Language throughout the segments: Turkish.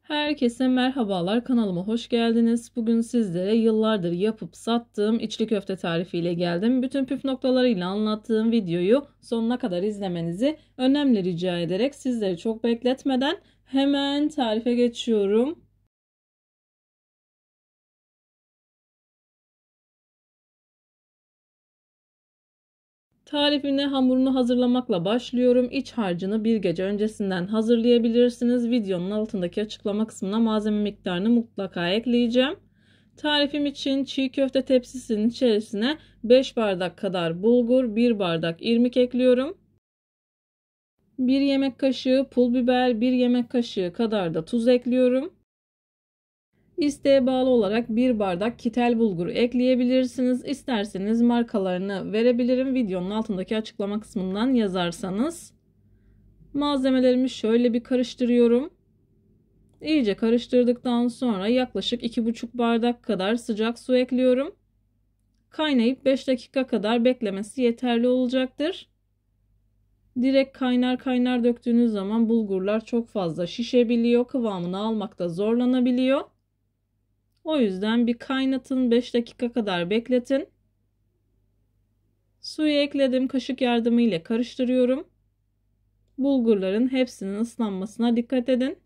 Herkese merhabalar, kanalıma hoş geldiniz. Bugün sizlere yıllardır yapıp sattığım içli köfte tarifiyle geldim. Bütün püf noktalarıyla anlattığım videoyu sonuna kadar izlemenizi önemli rica ederek sizleri çok bekletmeden hemen tarife geçiyorum. Tarifine hamurunu hazırlamakla başlıyorum. İç harcını bir gece öncesinden hazırlayabilirsiniz. Videonun altındaki açıklama kısmına malzeme miktarını mutlaka ekleyeceğim. Tarifim için çiğ köfte tepsisinin içerisine 5 bardak kadar bulgur, 1 bardak irmik ekliyorum. 1 yemek kaşığı pul biber, 1 yemek kaşığı kadar da tuz ekliyorum. İsteğe bağlı olarak 1 bardak kitel bulgur ekleyebilirsiniz. İsterseniz markalarını verebilirim. Videonun altındaki açıklama kısmından yazarsanız. Malzemelerimi şöyle bir karıştırıyorum. İyice karıştırdıktan sonra yaklaşık 2,5 bardak kadar sıcak su ekliyorum. Kaynayıp 5 dakika kadar beklemesi yeterli olacaktır. Direkt kaynar kaynar döktüğünüz zaman bulgurlar çok fazla şişebiliyor. Kıvamını almakta zorlanabiliyor. O yüzden bir kaynatın, 5 dakika kadar bekletin. Suyu ekledim. Kaşık yardımıyla karıştırıyorum. Bulgurların hepsinin ıslanmasına dikkat edin.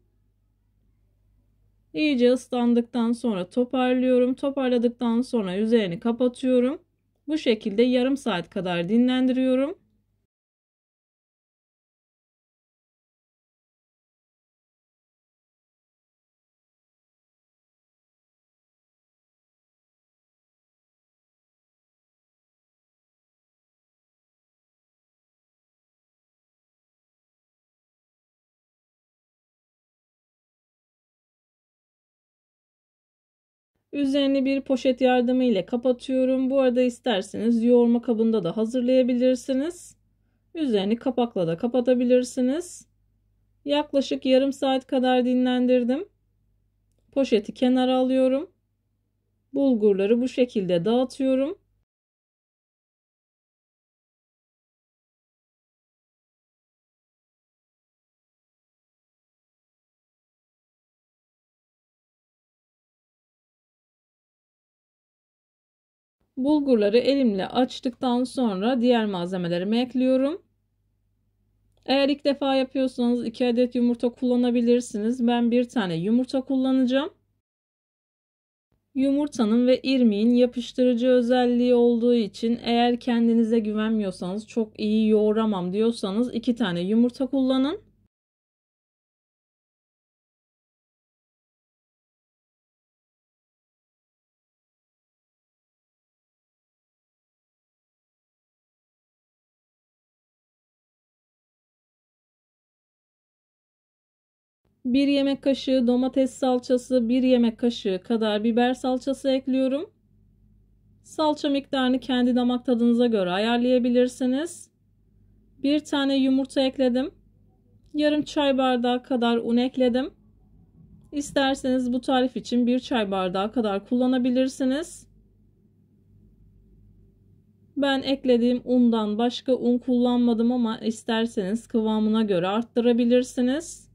İyice ıslandıktan sonra toparlıyorum. Toparladıktan sonra üzerini kapatıyorum. Bu şekilde yarım saat kadar dinlendiriyorum. Üzerini bir poşet yardımı ile kapatıyorum. Bu arada isterseniz yoğurma kabında da hazırlayabilirsiniz. Üzerini kapakla da kapatabilirsiniz. Yaklaşık yarım saat kadar dinlendirdim. Poşeti kenara alıyorum. Bulgurları bu şekilde dağıtıyorum. Bulgurları elimle açtıktan sonra diğer malzemelerimi ekliyorum. Eğer ilk defa yapıyorsanız 2 adet yumurta kullanabilirsiniz. Ben bir tane yumurta kullanacağım. Yumurtanın ve irmiğin yapıştırıcı özelliği olduğu için eğer kendinize güvenmiyorsanız, çok iyi yoğuramam diyorsanız 2 tane yumurta kullanın. Bir yemek kaşığı domates salçası, 1 yemek kaşığı kadar biber salçası ekliyorum. Salça miktarını kendi damak tadınıza göre ayarlayabilirsiniz. Bir tane yumurta ekledim. Yarım çay bardağı kadar un ekledim. İsterseniz bu tarif için 1 çay bardağı kadar kullanabilirsiniz. Ben eklediğim undan başka un kullanmadım ama isterseniz kıvamına göre arttırabilirsiniz.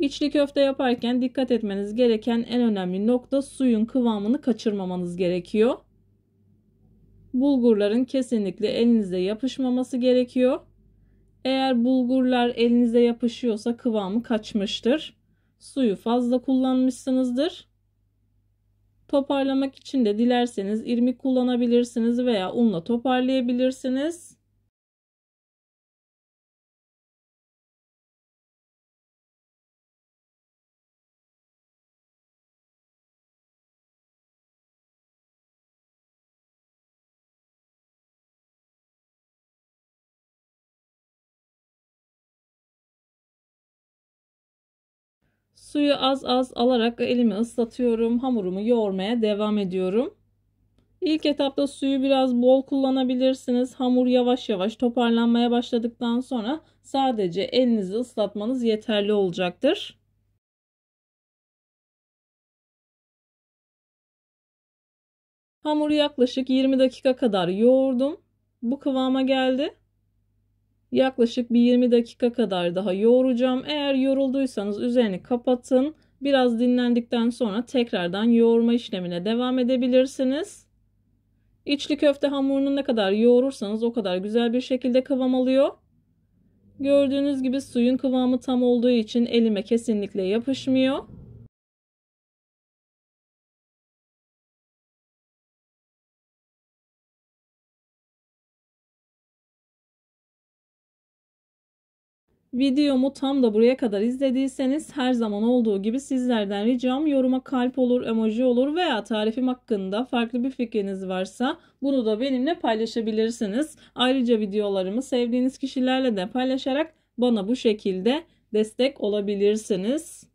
İçli köfte yaparken dikkat etmeniz gereken en önemli nokta suyun kıvamını kaçırmamanız gerekiyor. Bulgurların kesinlikle elinize yapışmaması gerekiyor. Eğer bulgurlar elinize yapışıyorsa kıvamı kaçmıştır. Suyu fazla kullanmışsınızdır. Toparlamak için de dilerseniz irmik kullanabilirsiniz veya unla toparlayabilirsiniz. Suyu az az alarak elimi ıslatıyorum. Hamurumu yoğurmaya devam ediyorum. İlk etapta suyu biraz bol kullanabilirsiniz. Hamur yavaş yavaş toparlanmaya başladıktan sonra sadece elinizi ıslatmanız yeterli olacaktır. Hamuru yaklaşık 20 dakika kadar yoğurdum. Bu kıvama geldi. Yaklaşık bir 20 dakika kadar daha yoğuracağım. Eğer yorulduysanız üzerini kapatın. Biraz dinlendikten sonra tekrardan yoğurma işlemine devam edebilirsiniz. İçli köfte hamurunu ne kadar yoğurursanız o kadar güzel bir şekilde kıvam alıyor. Gördüğünüz gibi suyun kıvamı tam olduğu için elime kesinlikle yapışmıyor. Videomu tam da buraya kadar izlediyseniz her zaman olduğu gibi sizlerden ricam yoruma kalp olur, emoji olur veya tarifim hakkında farklı bir fikriniz varsa bunu da benimle paylaşabilirsiniz. Ayrıca videolarımı sevdiğiniz kişilerle de paylaşarak bana bu şekilde destek olabilirsiniz.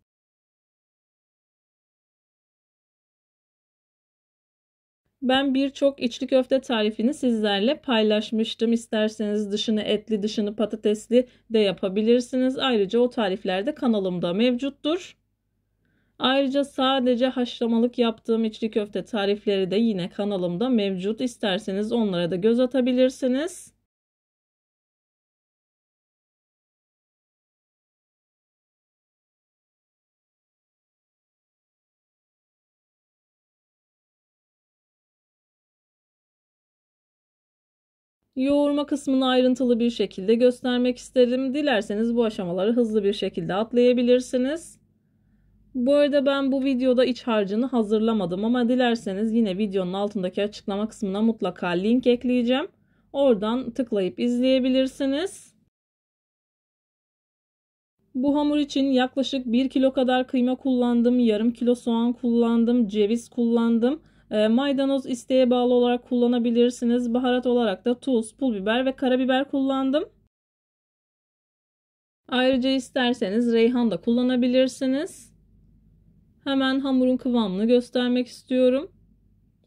Ben birçok içli köfte tarifini sizlerle paylaşmıştım. İsterseniz dışını etli, dışını patatesli de yapabilirsiniz. Ayrıca o tarifler de kanalımda mevcuttur. Ayrıca sadece haşlamalık yaptığım içli köfte tarifleri de yine kanalımda mevcut. İsterseniz onlara da göz atabilirsiniz. Yoğurma kısmını ayrıntılı bir şekilde göstermek istedim. Dilerseniz bu aşamaları hızlı bir şekilde atlayabilirsiniz. Bu arada ben bu videoda iç harcını hazırlamadım ama dilerseniz yine videonun altındaki açıklama kısmına mutlaka link ekleyeceğim. Oradan tıklayıp izleyebilirsiniz. Bu hamur için yaklaşık 1 kilo kadar kıyma kullandım. Yarım kilo soğan kullandım. Ceviz kullandım. Maydanoz isteğe bağlı olarak kullanabilirsiniz. Baharat olarak da tuz, pul biber ve karabiber kullandım. Ayrıca isterseniz reyhan da kullanabilirsiniz. Hemen hamurun kıvamını göstermek istiyorum.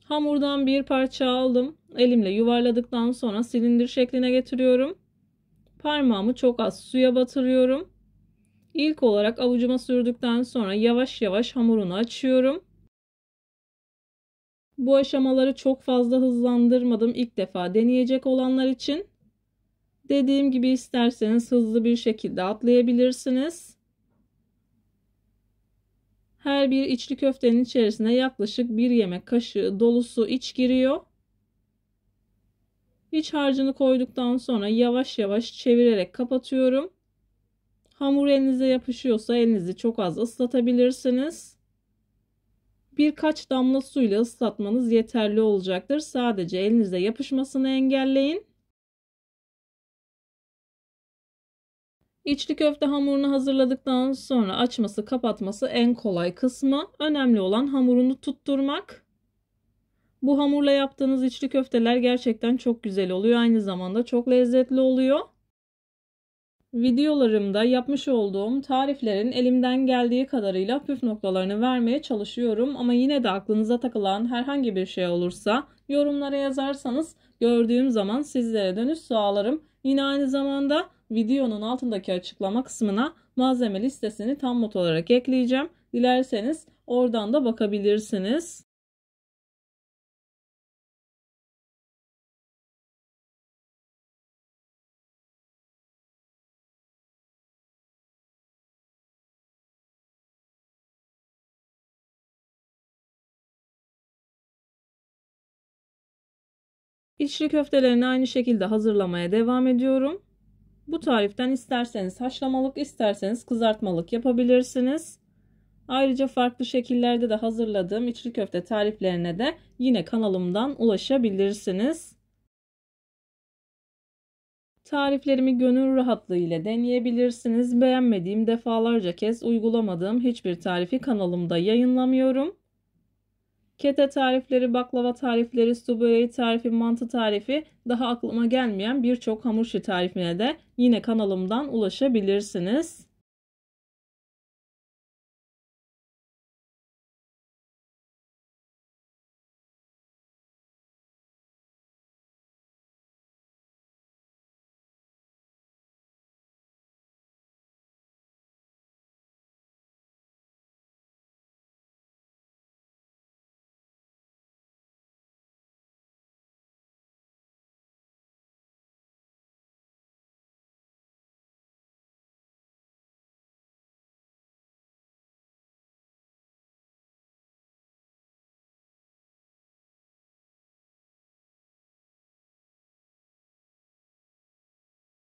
Hamurdan bir parça aldım. Elimle yuvarladıktan sonra silindir şekline getiriyorum. Parmağımı çok az suya batırıyorum. İlk olarak avucuma sürdükten sonra yavaş yavaş hamurunu açıyorum. Bu aşamaları çok fazla hızlandırmadım ilk defa deneyecek olanlar için. Dediğim gibi isterseniz hızlı bir şekilde atlayabilirsiniz. Her bir içli köftenin içerisine yaklaşık 1 yemek kaşığı dolusu iç giriyor. İç harcını koyduktan sonra yavaş yavaş çevirerek kapatıyorum. Hamur elinize yapışıyorsa elinizi çok az ıslatabilirsiniz. Birkaç damla suyla ıslatmanız yeterli olacaktır. Sadece elinize yapışmasını engelleyin. İçli köfte hamurunu hazırladıktan sonra açması, kapatması en kolay kısmı. Önemli olan hamurunu tutturmak. Bu hamurla yaptığınız içli köfteler gerçekten çok güzel oluyor. Aynı zamanda çok lezzetli oluyor. Videolarımda yapmış olduğum tariflerin elimden geldiği kadarıyla püf noktalarını vermeye çalışıyorum. Ama yine de aklınıza takılan herhangi bir şey olursa yorumlara yazarsanız gördüğüm zaman sizlere dönüş sağlarım. Yine aynı zamanda videonun altındaki açıklama kısmına malzeme listesini tam not olarak ekleyeceğim. Dilerseniz oradan da bakabilirsiniz. İçli köftelerini aynı şekilde hazırlamaya devam ediyorum. Bu tariften isterseniz haşlamalık, isterseniz kızartmalık yapabilirsiniz. Ayrıca farklı şekillerde de hazırladığım içli köfte tariflerine de yine kanalımdan ulaşabilirsiniz. Tariflerimi gönül rahatlığı ile deneyebilirsiniz. Beğenmediğim, defalarca kez uygulamadığım hiçbir tarifi kanalımda yayınlamıyorum. Kete tarifleri, baklava tarifleri, su böreği tarifi, mantı tarifi, daha aklıma gelmeyen birçok hamur işi tarifine de yine kanalımdan ulaşabilirsiniz.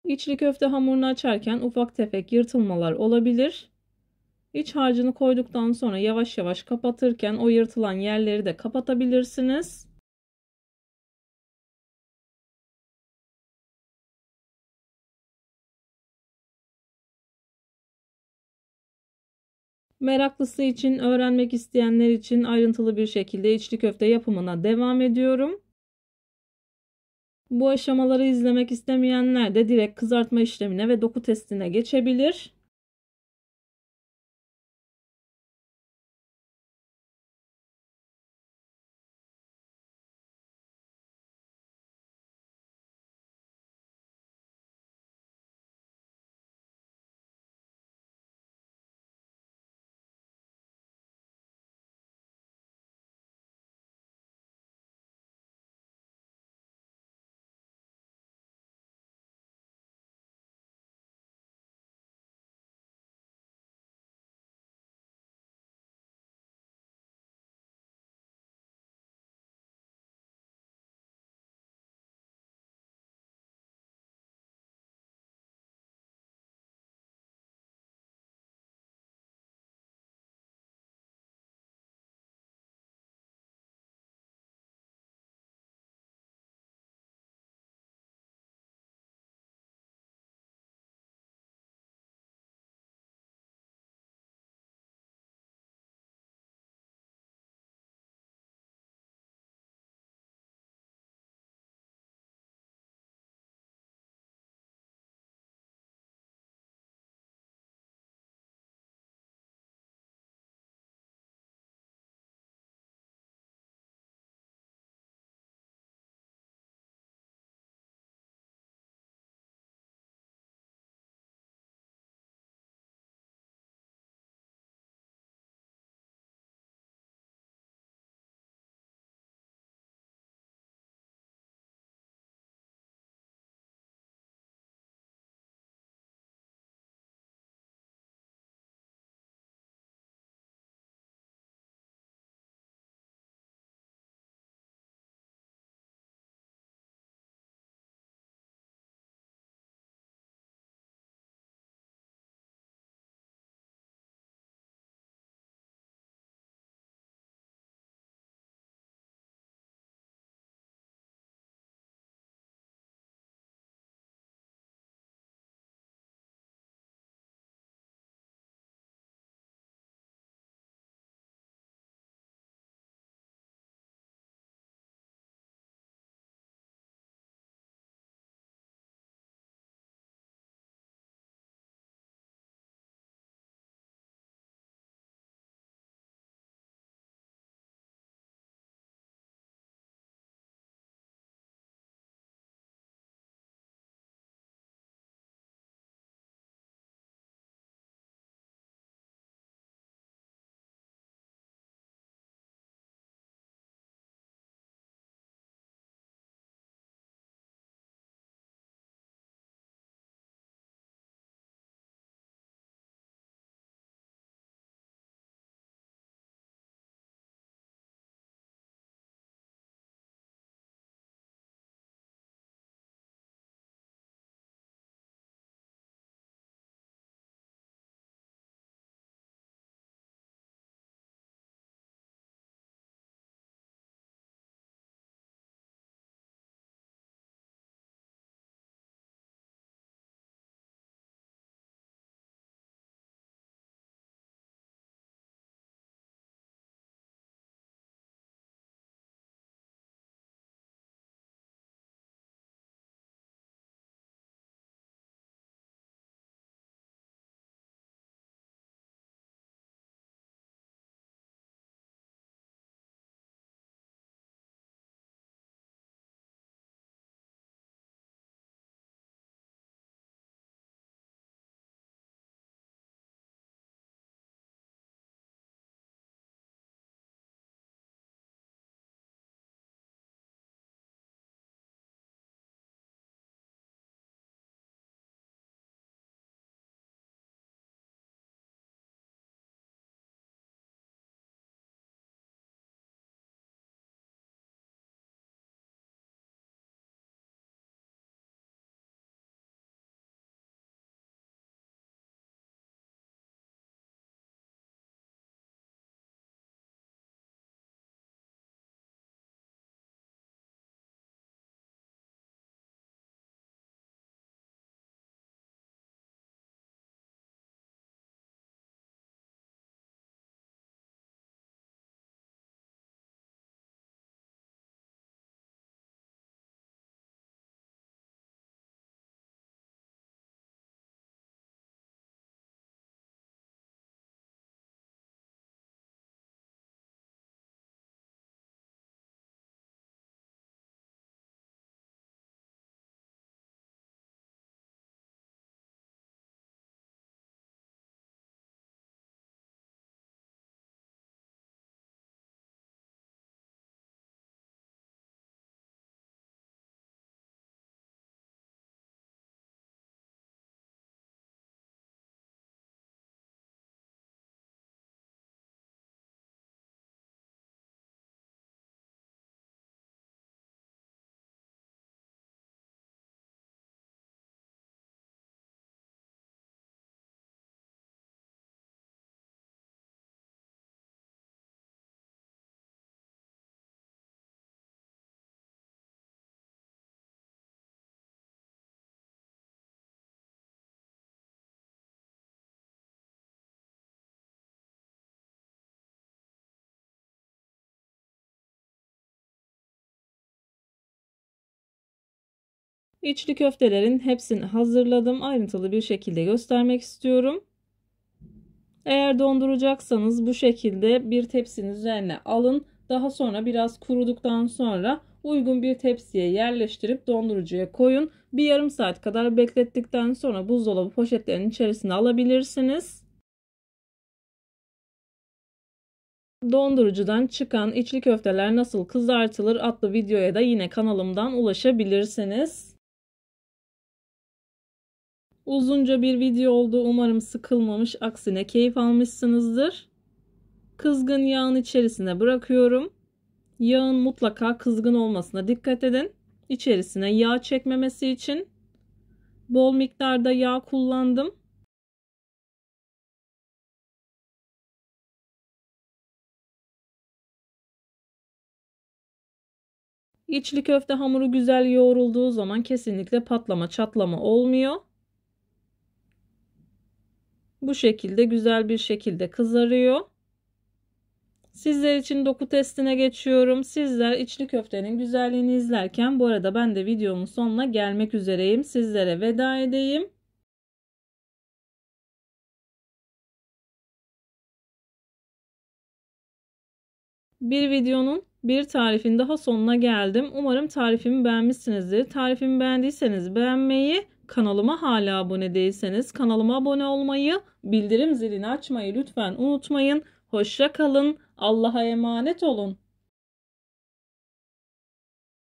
İçli köfte hamurunu açarken ufak tefek yırtılmalar olabilir. İç harcını koyduktan sonra yavaş yavaş kapatırken o yırtılan yerleri de kapatabilirsiniz. Meraklısı için, öğrenmek isteyenler için ayrıntılı bir şekilde içli köfte yapımına devam ediyorum. Bu aşamaları izlemek istemeyenler de direkt kızartma işlemine ve doku testine geçebilir. İçli köftelerin hepsini hazırladım. Ayrıntılı bir şekilde göstermek istiyorum. Eğer donduracaksanız bu şekilde bir tepsinin üzerine alın. Daha sonra biraz kuruduktan sonra uygun bir tepsiye yerleştirip dondurucuya koyun. Bir yarım saat kadar beklettikten sonra buzdolabı poşetlerinin içerisine alabilirsiniz. Dondurucudan çıkan içli köfteler nasıl kızartılır adlı videoya da yine kanalımdan ulaşabilirsiniz. Uzunca bir video oldu. Umarım sıkılmamış, aksine keyif almışsınızdır. Kızgın yağın içerisine bırakıyorum. Yağın mutlaka kızgın olmasına dikkat edin. İçerisine yağ çekmemesi için bol miktarda yağ kullandım. İçli köfte hamuru güzel yoğrulduğu zaman kesinlikle patlama, çatlama olmuyor. Bu şekilde güzel bir şekilde kızarıyor. Sizler için doku testine geçiyorum. Sizler içli köftenin güzelliğini izlerken bu arada ben de videomun sonuna gelmek üzereyim. Sizlere veda edeyim. Bir videonun bir tarifin daha sonuna geldim. Umarım tarifimi beğenmişsinizdir. Tarifimi beğendiyseniz beğenmeyi, kanalıma hala abone değilseniz kanalıma abone olmayı, bildirim zilini açmayı lütfen unutmayın. Hoşça kalın. Allah'a emanet olun.